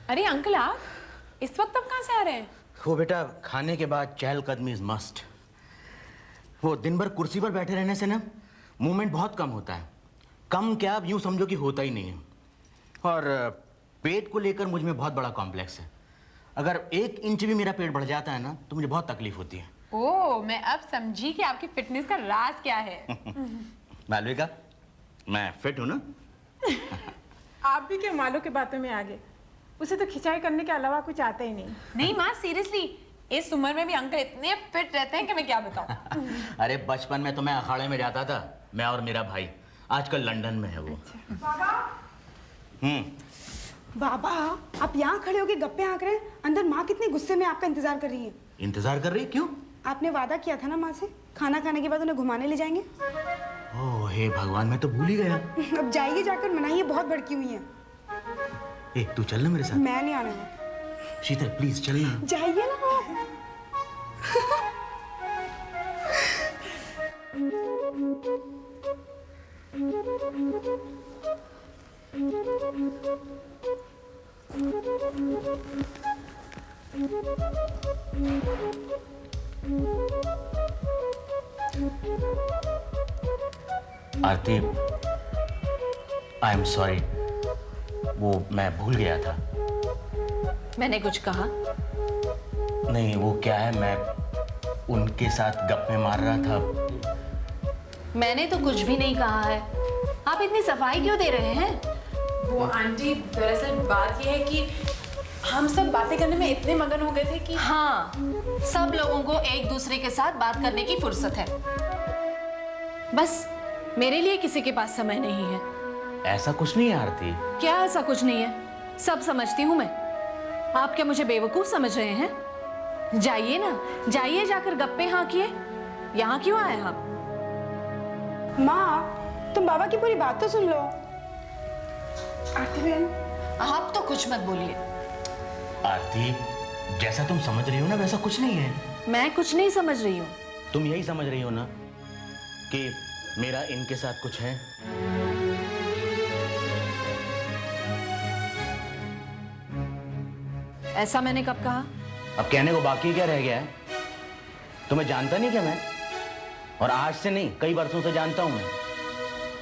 अरे अंकल, आप इस वक्त अब कहाँ से आ रहे हैं? वो बेटा, खाने के बाद चहलकदमी इज मस्ट। वो दिन भर कुर्सी पर बैठे रहने से ना मूवमेंट बहुत कम होता है। कम क्या, अब यूं समझो कि होता ही नहीं है। और पेट को लेकर मुझ में बहुत बड़ा कॉम्प्लेक्स है। अगर 1 इंच भी मेरा पेट बढ़ जाता है ना तो मुझे बहुत तकलीफ होती है। ओह, मैं अब समझी कि आपकी फिटनेस का राज क्या है। मालविका, मैं फिट हूं ना? आप भी क्या मालो के बातों में आ गए? उसे तो खिंचाई करने के अलावा कुछ आता ही नहीं। नहीं माँ, सीरियसली इस उम्र में भी अंकल इतने फिट रहते हैं कि मैं क्या बताऊं। अरे बचपन में तो मैं अखाड़े में जाता था, मैं और मेरा भाई। आजकल लंदन में है वो। बाबा, बाबा आप यहाँ खड़े होके गप्पे हाँक रहे हैं। अंदर माँ कितने गुस्से में आपका इंतजार कर रही है। इंतजार कर रही? क्यों? आपने वादा किया था ना माँ से, खाना खाने के बाद उन्हें घुमाने ले जाएंगे। ओह हे भगवान, मैं तो भूल ही गया। अब जाइए, जाकर मनाइए, बहुत भड़की हुई है। तू चल ना मेरे साथ। मैं नहीं आने वाली। शीतल प्लीज चल ना। जाइए ना। आरती, आई एम सॉरी, वो मैं भूल गया था। मैंने कुछ कहा? नहीं, वो क्या है, मैं उनके साथ गप्पे मार रहा था। मैंने तो कुछ भी नहीं कहा है। आप इतनी सफाई क्यों दे रहे हैं? वो आंटी, दरअसल बात यह है कि हम सब बातें करने में इतने मगन हो गए थे कि हाँ, सब लोगों को एक दूसरे के साथ बात करने की फुर्सत है। बस मेरे लिए किसी के पास समय नहीं है। ऐसा कुछ नहीं है आरती। क्या ऐसा कुछ नहीं है? सब समझती हूँ मैं। आप क्या मुझे बेवकूफ समझ रहे हैं? जाइए ना, जाइए, जाकर गप्पे हाँकिए। यहाँ क्यों आए आप? माँ, तुम बाबा की पूरी बात तो सुन लो। आरती बहन, आप तो कुछ मत बोलिए। आरती, जैसा तुम समझ रही हो ना वैसा कुछ नहीं है। मैं कुछ नहीं समझ रही हूँ। तुम यही समझ रही हो ना कि मेरा इनके साथ कुछ है। ऐसा मैंने कब कहा? अब कहने को बाकी क्या रह गया है? तुम्हें जानता नहीं क्या मैं? और आज से नहीं, कई वर्षों से जानता हूं मैं।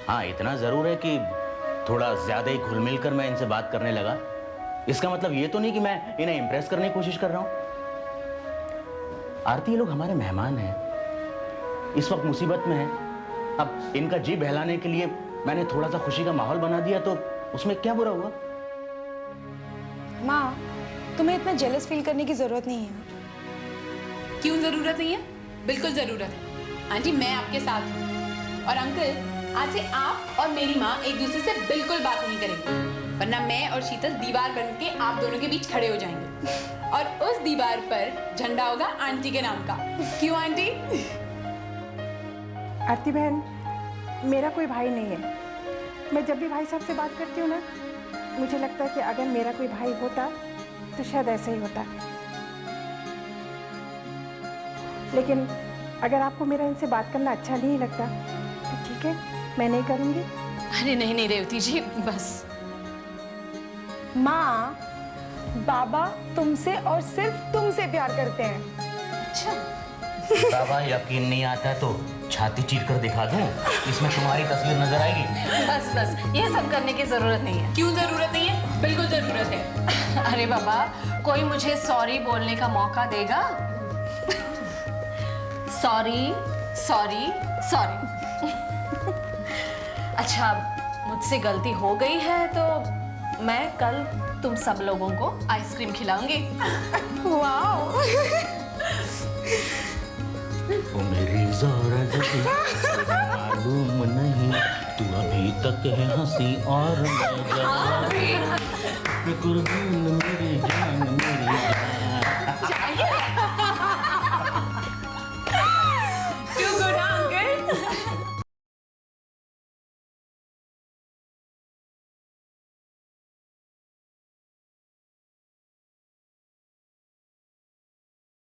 हाँ, इतना जरूर है कि थोड़ा ज्यादा ही घुल मिल कर मैं इनसे बात करने लगा। इसका मतलब ये तो नहीं कि मैं इन्हें इंप्रेस करने की कोशिश कर रहा हूं। आरती, ये लोग हमारे मेहमान हैं, इस वक्त मुसीबत में हैं। अब इनका जी बहलाने के लिए मैंने थोड़ा सा खुशी का माहौल बना दिया तो उसमें क्या बुरा हुआ? माँ, तुम्हें इतना जेलस फील करने की जरूरत नहीं है। क्यों जरूरत नहीं है? बिल्कुल जरूरत है। आंटी, मैं आपके साथ हूँ। और अंकल, आज से आप और मेरी माँ एक दूसरे से बिल्कुल बात नहीं करेंगे, वरना मैं और शीतल दीवार बन के आप दोनों के बीच खड़े हो जाएंगे। और उस दीवार पर झंडा होगा आंटी के नाम का। क्यों आंटी? आरती बहन, मेरा कोई भाई नहीं है। मैं जब भी भाई साहब से बात करती हूँ ना, मुझे लगता है कि अगर मेरा कोई भाई होता तो शायद ऐसे ही होता। लेकिन अगर आपको मेरा इनसे बात करना अच्छा नहीं लगता तो ठीक है, मैं नहीं करूँगी। अरे नहीं नहीं रेवती जी, बस। माँ, बाबा तुमसे और सिर्फ तुमसे प्यार करते हैं। अच्छा, बाबा, यकीन नहीं आता तो छाती चीर कर दिखा दूं, इसमें तुम्हारी तस्वीर नजर आएगी। बस बस, ये सब करने की जरूरत नहीं है। क्यों जरूरत नहीं है? बिल्कुल जरूरत है। अरे बाबा, कोई मुझे सॉरी बोलने का मौका देगा? Sorry sorry sorry. अच्छा, मुझसे गलती हो गई है तो मैं कल तुम सब लोगों को आइसक्रीम खिलाऊंगी। वाह। ओ मेरी ज़रा जबी, मालूम नहीं तू अभी तक है हंसी और मैं जवान। कुर्बान